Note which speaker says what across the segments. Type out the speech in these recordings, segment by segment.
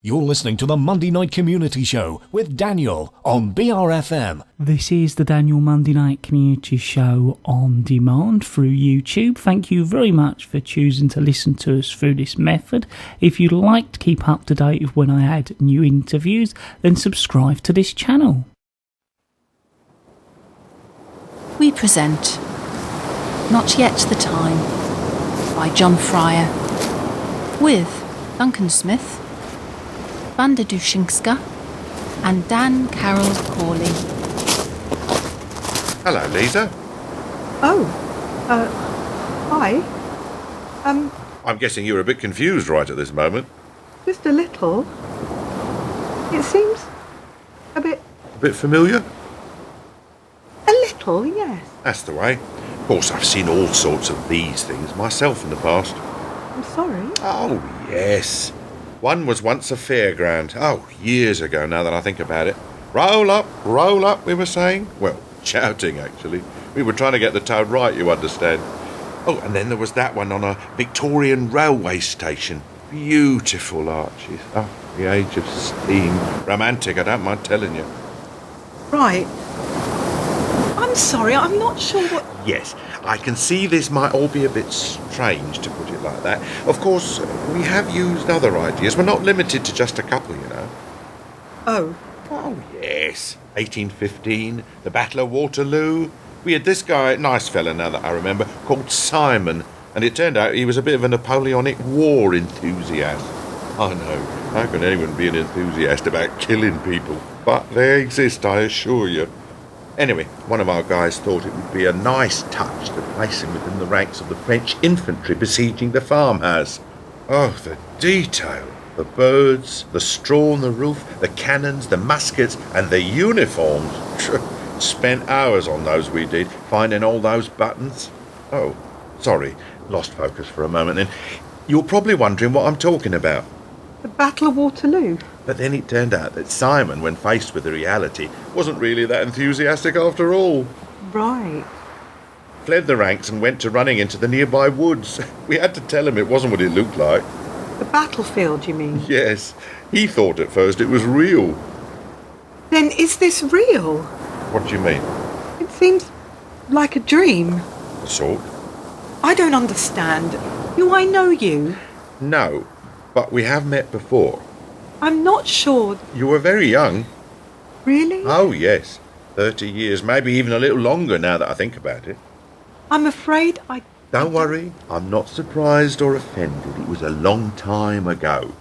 Speaker 1: You're listening to the Monday Night Community Show with Daniel on BRFM.
Speaker 2: This is the Daniel Monday Night Community Show on demand through YouTube. Thank you very much for choosing to listen to us through this method. If you'd like to keep up to date with when I add new interviews, then subscribe to this channel.
Speaker 3: We present Not Yet the Time by John Fryer with Duncan Smith, Wanda Duszynska and Dan Carroll Corley.
Speaker 4: Hello, Lisa.
Speaker 5: Hi.
Speaker 4: I'm guessing you're a bit confused right at this moment.
Speaker 5: Just a little. It seems a bit...
Speaker 4: A bit familiar?
Speaker 5: A little, yes.
Speaker 4: That's the way. Of course, I've seen all sorts of these things myself in the past.
Speaker 5: I'm sorry.
Speaker 4: Oh, yes. One was once a fairground. Oh, years ago now that I think about it. Roll up, we were saying. Well, shouting, actually. We were trying to get the tone right, you understand. Oh, and then there was that one on a Victorian railway station. Beautiful arches. Oh, the age of steam. Romantic, I don't mind telling you.
Speaker 5: Right. I'm sorry, I'm not sure what...
Speaker 4: Yes, I can see this might all be a bit strange, to put it like that. Of course, we have used other ideas. We're not limited to just a couple, you know.
Speaker 5: Oh.
Speaker 4: Oh, yes. 1815, the Battle of Waterloo. We had this guy, nice fella now that I remember, called Simon, and it turned out he was a bit of a Napoleonic War enthusiast. I know, how can anyone be an enthusiast about killing people? But they exist, I assure you. Anyway, one of our guys thought it would be a nice touch to place him within the ranks of the French infantry besieging the farmhouse. Oh, the detail. The birds, the straw on the roof, the cannons, the muskets, and the uniforms. Spent hours on those, we did, finding all those buttons. Oh, sorry, lost focus for a moment then. You're probably wondering what I'm talking about.
Speaker 5: The Battle of Waterloo.
Speaker 4: But then it turned out that Simon, when faced with the reality, wasn't really that enthusiastic after all.
Speaker 5: Right.
Speaker 4: Fled the ranks and went to running into the nearby woods. We had to tell him it wasn't what it looked like.
Speaker 5: The battlefield, you mean?
Speaker 4: Yes, he thought at first it was real.
Speaker 5: Then is this real?
Speaker 4: What do you mean?
Speaker 5: It seems like a dream.
Speaker 4: The sort?
Speaker 5: I don't understand. Do I know you?
Speaker 4: No, but we have met before.
Speaker 5: I'm not sure.
Speaker 4: You were very young.
Speaker 5: Really?
Speaker 4: Oh, yes. 30 years, maybe even a little longer now that I think about it.
Speaker 5: I'm afraid I...
Speaker 4: Don't worry, I'm not surprised or offended. It was a long time ago.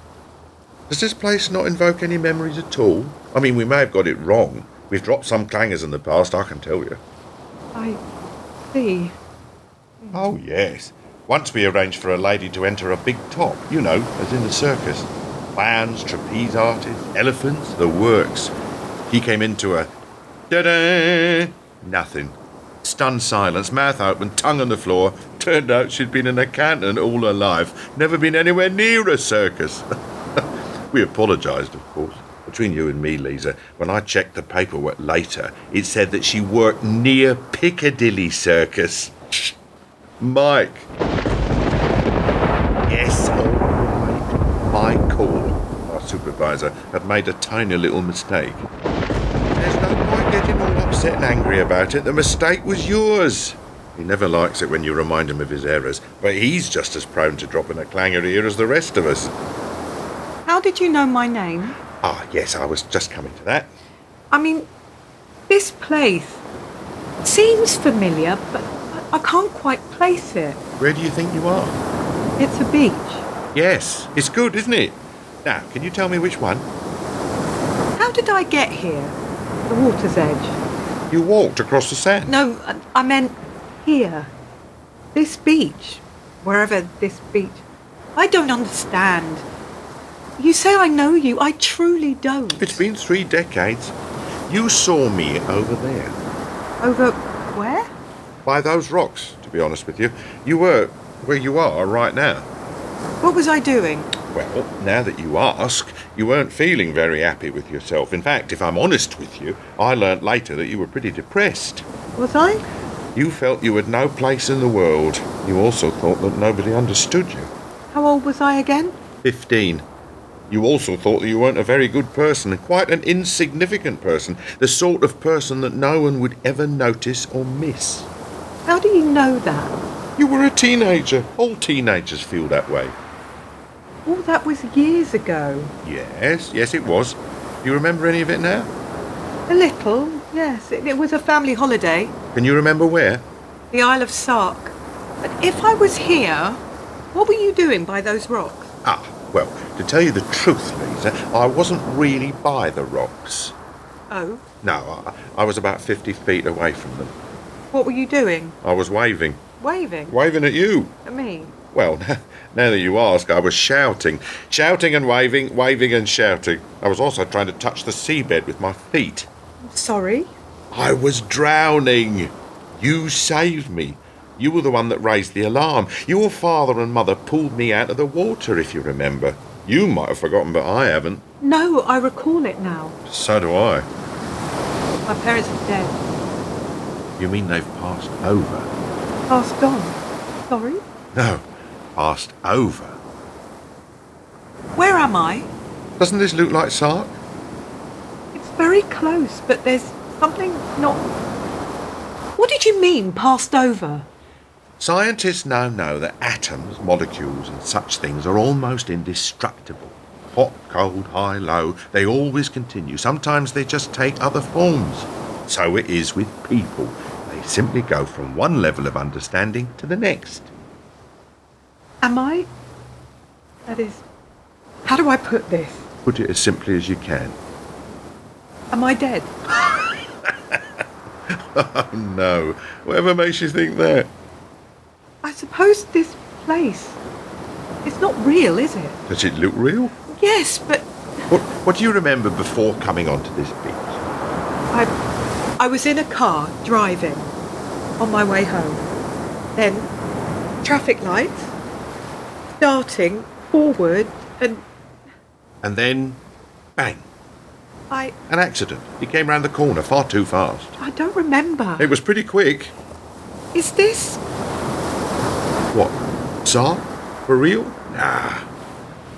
Speaker 4: Does this place not invoke any memories at all? I mean, we may have got it wrong. We've dropped some clangers in the past, I can tell you.
Speaker 5: I see.
Speaker 4: Oh, yes. Once we arranged for a lady to enter a big top, you know, as in the circus. Clowns, trapeze artists, elephants, the works. He came into a... da-da! Nothing. Stunned silence, mouth open, tongue on the floor. Turned out she'd been an accountant all her life. Never been anywhere near a circus. We apologised, of course. Between you and me, Lisa, when I checked the paperwork later, it said that she worked near Piccadilly Circus. Mike. Yes, all right. My call. Our supervisor had made a tiny little mistake. There's no point getting all upset and angry about it. The mistake was yours. He never likes it when you remind him of his errors, but he's just as prone to dropping a clanger here as the rest of us.
Speaker 5: How did you know my name?
Speaker 4: Ah, yes, I was just coming to that.
Speaker 5: I mean, this place seems familiar, but I can't quite place it.
Speaker 4: Where do you think you are?
Speaker 5: It's a beach.
Speaker 4: Yes, it's good, isn't it? Now, can you tell me which one?
Speaker 5: How did I get here? The water's edge.
Speaker 4: You walked across the sand.
Speaker 5: No, I meant here. This beach. Wherever this beach. I don't understand. You say I know you. I truly don't.
Speaker 4: It's been 3 decades. You saw me over there.
Speaker 5: Over where?
Speaker 4: By those rocks, to be honest with you. You were where you are right now.
Speaker 5: What was I doing?
Speaker 4: Well, now that you ask, you weren't feeling very happy with yourself. In fact, if I'm honest with you, I learnt later that you were pretty depressed.
Speaker 5: Was I?
Speaker 4: You felt you had no place in the world. You also thought that nobody understood you.
Speaker 5: How old was I again?
Speaker 4: 15. You also thought that you weren't a very good person, and quite an insignificant person, the sort of person that no one would ever notice or miss.
Speaker 5: How do you know that?
Speaker 4: You were a teenager. All teenagers feel that way.
Speaker 5: All that was years ago.
Speaker 4: Yes, it was. Do you remember any of it now?
Speaker 5: A little, yes. It was a family holiday.
Speaker 4: Can you remember where?
Speaker 5: The Isle of Sark. But if I was here, what were you doing by those rocks?
Speaker 4: Well, to tell you the truth, Lisa, I wasn't really by the rocks.
Speaker 5: Oh?
Speaker 4: No, I was about 50 feet away from them.
Speaker 5: What were you doing?
Speaker 4: I was waving.
Speaker 5: Waving?
Speaker 4: Waving at you.
Speaker 5: At me?
Speaker 4: Well, now that you ask, I was shouting. Shouting and waving, waving and shouting. I was also trying to touch the seabed with my feet.
Speaker 5: Sorry?
Speaker 4: I was drowning. You saved me. You were the one that raised the alarm. Your father and mother pulled me out of the water, if you remember. You might have forgotten, but I haven't.
Speaker 5: No, I recall it now.
Speaker 4: So do I.
Speaker 5: My parents are dead.
Speaker 4: You mean they've passed over?
Speaker 5: Passed on. Sorry?
Speaker 4: No, passed over.
Speaker 5: Where am I?
Speaker 4: Doesn't this look like Sark?
Speaker 5: It's very close, but there's something not... What did you mean, passed over?
Speaker 4: Scientists now know that atoms, molecules and such things are almost indestructible. Hot, cold, high, low, they always continue. Sometimes they just take other forms. So it is with people. They simply go from one level of understanding to the next.
Speaker 5: Am I? That is... How do I put this?
Speaker 4: Put it as simply as you can.
Speaker 5: Am I dead?
Speaker 4: Oh no, whatever makes you think that?
Speaker 5: I suppose this place... It's not real, is it?
Speaker 4: Does it look real?
Speaker 5: Yes, but...
Speaker 4: What do you remember before coming onto this beach?
Speaker 5: I was in a car, driving, on my way home. Then, traffic lights, darting forward, and...
Speaker 4: And then, bang.
Speaker 5: An
Speaker 4: accident. He came round the corner far too fast.
Speaker 5: I don't remember.
Speaker 4: It was pretty quick.
Speaker 5: Is this...
Speaker 4: What? Sark? For real? Nah.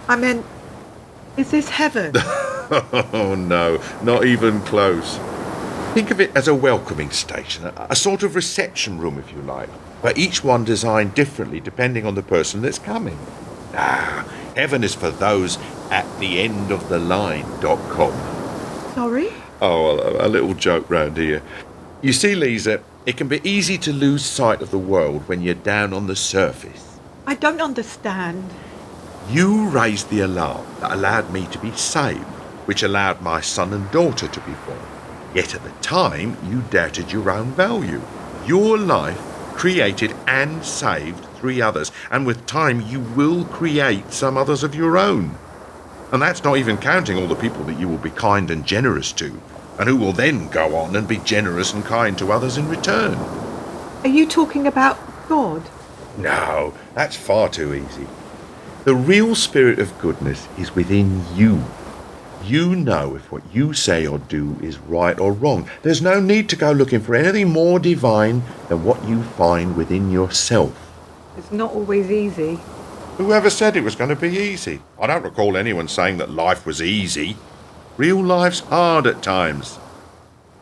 Speaker 5: I meant, is this heaven?
Speaker 4: Oh no, not even close. Think of it as a welcoming station, a sort of reception room if you like, but each one designed differently depending on the person that's coming. Heaven is for those at the end of the line.com.
Speaker 5: Sorry?
Speaker 4: Oh, a little joke round here. You see, Lisa, it can be easy to lose sight of the world when you're down on the surface.
Speaker 5: I don't understand.
Speaker 4: You raised the alarm that allowed me to be saved, which allowed my son and daughter to be born. Yet at the time, you doubted your own value. Your life created and saved 3 others, and with time you will create some others of your own. And that's not even counting all the people that you will be kind and generous to, and who will then go on and be generous and kind to others in return.
Speaker 5: Are you talking about God?
Speaker 4: No, that's far too easy. The real spirit of goodness is within you. You know if what you say or do is right or wrong. There's no need to go looking for anything more divine than what you find within yourself.
Speaker 5: It's not always easy.
Speaker 4: Whoever said it was going to be easy? I don't recall anyone saying that life was easy. Real life's hard at times.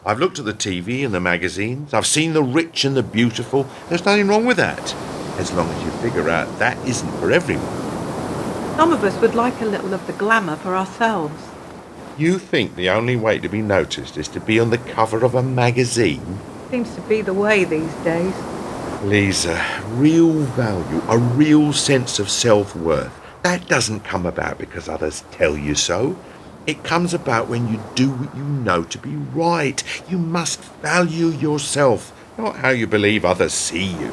Speaker 4: I've looked at the TV and the magazines. I've seen the rich and the beautiful. There's nothing wrong with that, as long as you figure out that isn't for everyone.
Speaker 5: Some of us would like a little of the glamour for ourselves.
Speaker 4: You think the only way to be noticed is to be on the cover of a magazine?
Speaker 5: Seems to be the way these days.
Speaker 4: Lisa, real value, a real sense of self-worth, that doesn't come about because others tell you so. It comes about when you do what you know to be right. You must value yourself, not how you believe others see you.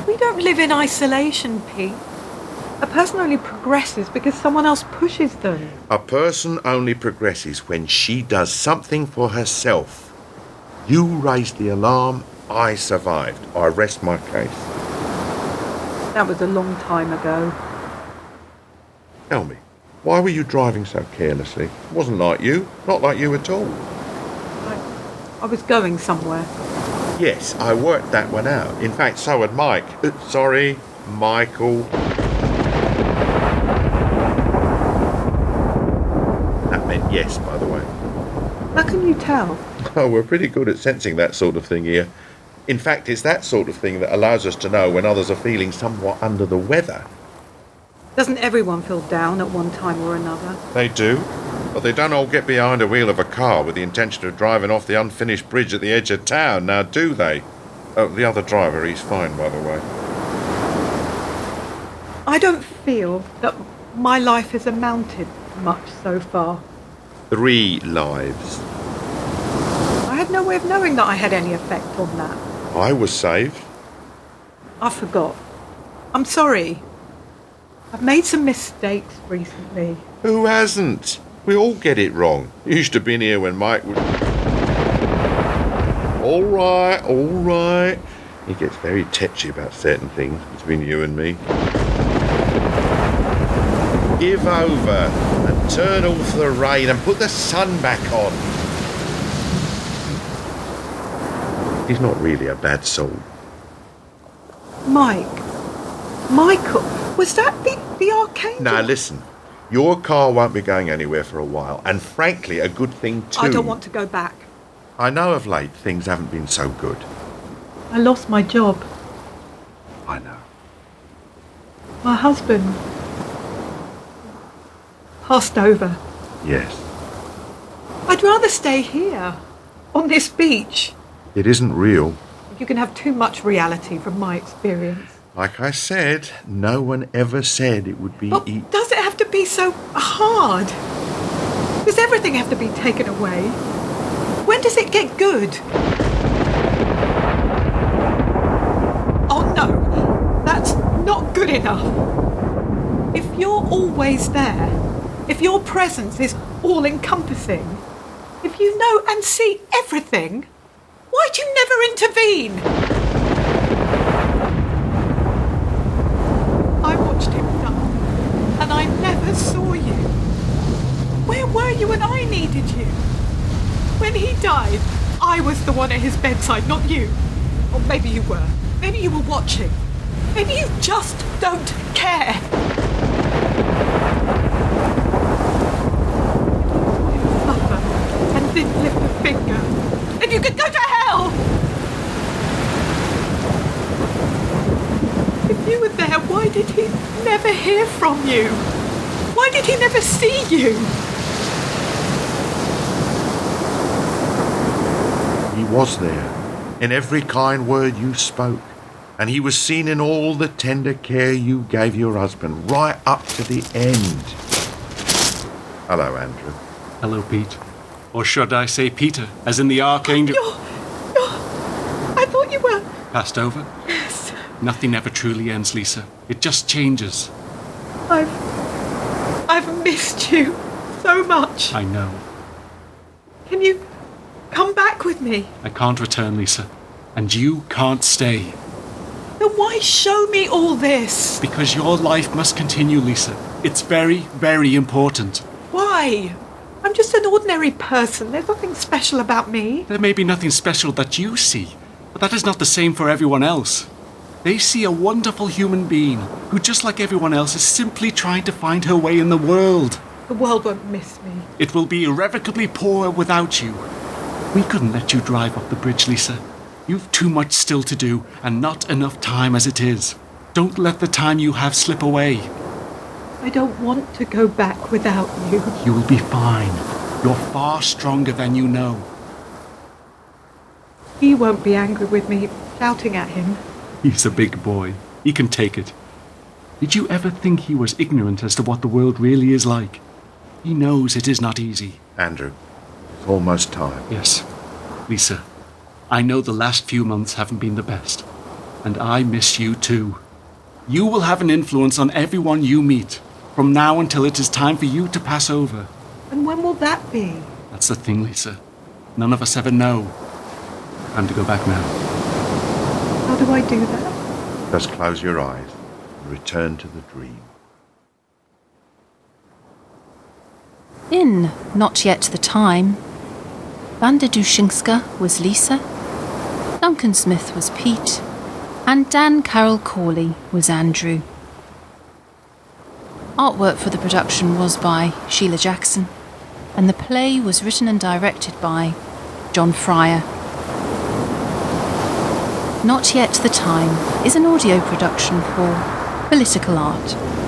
Speaker 5: We don't live in isolation, Pete. A person only progresses because someone else pushes them.
Speaker 4: A person only progresses when she does something for herself. You raised the alarm, I survived. I rest my case.
Speaker 5: That was a long time ago.
Speaker 4: Tell me, why were you driving so carelessly? It wasn't like you, not like you at all.
Speaker 5: I was going somewhere.
Speaker 4: Yes, I worked that one out. In fact, so had Mike. Sorry, Michael. Yes, by the way.
Speaker 5: How can you tell?
Speaker 4: Oh, we're pretty good at sensing that sort of thing here. In fact, it's that sort of thing that allows us to know when others are feeling somewhat under the weather.
Speaker 5: Doesn't everyone feel down at one time or another?
Speaker 4: They do, but they don't all get behind a wheel of a car with the intention of driving off the unfinished bridge at the edge of town, now do they? Oh, the other driver, he's fine, by the way.
Speaker 5: I don't feel that my life has amounted to much so far.
Speaker 4: 3 lives.
Speaker 5: I had no way of knowing that I had any effect on that.
Speaker 4: I was saved.
Speaker 5: I forgot. I'm sorry. I've made some mistakes recently.
Speaker 4: Who hasn't? We all get it wrong. You used to have been here when Mike was... All right. He gets very tetchy about certain things between you and me. Give over and turn off the rain and put the sun back on. He's not really a bad soul.
Speaker 5: Michael, was that the archangel?
Speaker 4: Now listen, your car won't be going anywhere for a while, and frankly a good thing too.
Speaker 5: I don't want to go back.
Speaker 4: I know of late things haven't been so good.
Speaker 5: I lost my job.
Speaker 4: I know.
Speaker 5: My husband passed over.
Speaker 4: Yes.
Speaker 5: I'd rather stay here, on this beach.
Speaker 4: It isn't real.
Speaker 5: You can have too much reality from my experience.
Speaker 4: Like I said, no one ever said it would be
Speaker 5: But does it have to be so hard? Does everything have to be taken away? When does it get good? Oh no, that's not good enough. If you're always there, if your presence is all-encompassing, if you know and see everything, why'd you never intervene? I watched him die, and I never saw you. Where were you when I needed you? When he died, I was the one at his bedside, not you. Or maybe you were. Maybe you were watching. Maybe you just don't care. Suffer and didn't lift a finger. And you could go to hell! If you were there, why did he never hear from you? Why did he never see you?
Speaker 4: He was there, in every kind word you spoke, and he was seen in all the tender care you gave your husband, right up to the end. Hello, Andrew.
Speaker 6: Hello, Pete. Or should I say Peter, as in the archangel...
Speaker 5: I thought you were...
Speaker 6: Passed over?
Speaker 5: Yes.
Speaker 6: Nothing ever truly ends, Lisa. It just changes.
Speaker 5: I've missed you so much.
Speaker 6: I know.
Speaker 5: Can you come back with me?
Speaker 6: I can't return, Lisa. And you can't stay.
Speaker 5: Then why show me all this?
Speaker 6: Because your life must continue, Lisa. It's very, very important.
Speaker 5: Why? I'm just an ordinary person. There's nothing special about me.
Speaker 6: There may be nothing special that you see, but that is not the same for everyone else. They see a wonderful human being who, just like everyone else, is simply trying to find her way in the world.
Speaker 5: The world won't miss me.
Speaker 6: It will be irrevocably poor without you. We couldn't let you drive up the bridge, Lisa. You've too much still to do, and not enough time as it is. Don't let the time you have slip away.
Speaker 5: I don't want to go back without you.
Speaker 6: You will be fine. You're far stronger than you know.
Speaker 5: He won't be angry with me shouting at him.
Speaker 6: He's a big boy. He can take it. Did you ever think he was ignorant as to what the world really is like? He knows it is not easy.
Speaker 4: Andrew, it's almost time.
Speaker 6: Yes. Lisa, I know the last few months haven't been the best. And I miss you too. You will have an influence on everyone you meet, from now until it is time for you to pass over.
Speaker 5: And when will that be?
Speaker 6: That's the thing, Lisa. None of us ever know. Time to go back now.
Speaker 5: How do I do that?
Speaker 4: Just close your eyes and return to the dream.
Speaker 3: In Not Yet the Time, Wanda Duszynska was Lisa, Duncan Smith was Pete, and Dan Carroll Corley was Andrew. Artwork for the production was by Sheila Jackson. and the play was written and directed by John Fryer. Not Yet the Time is an audio production for Political Art.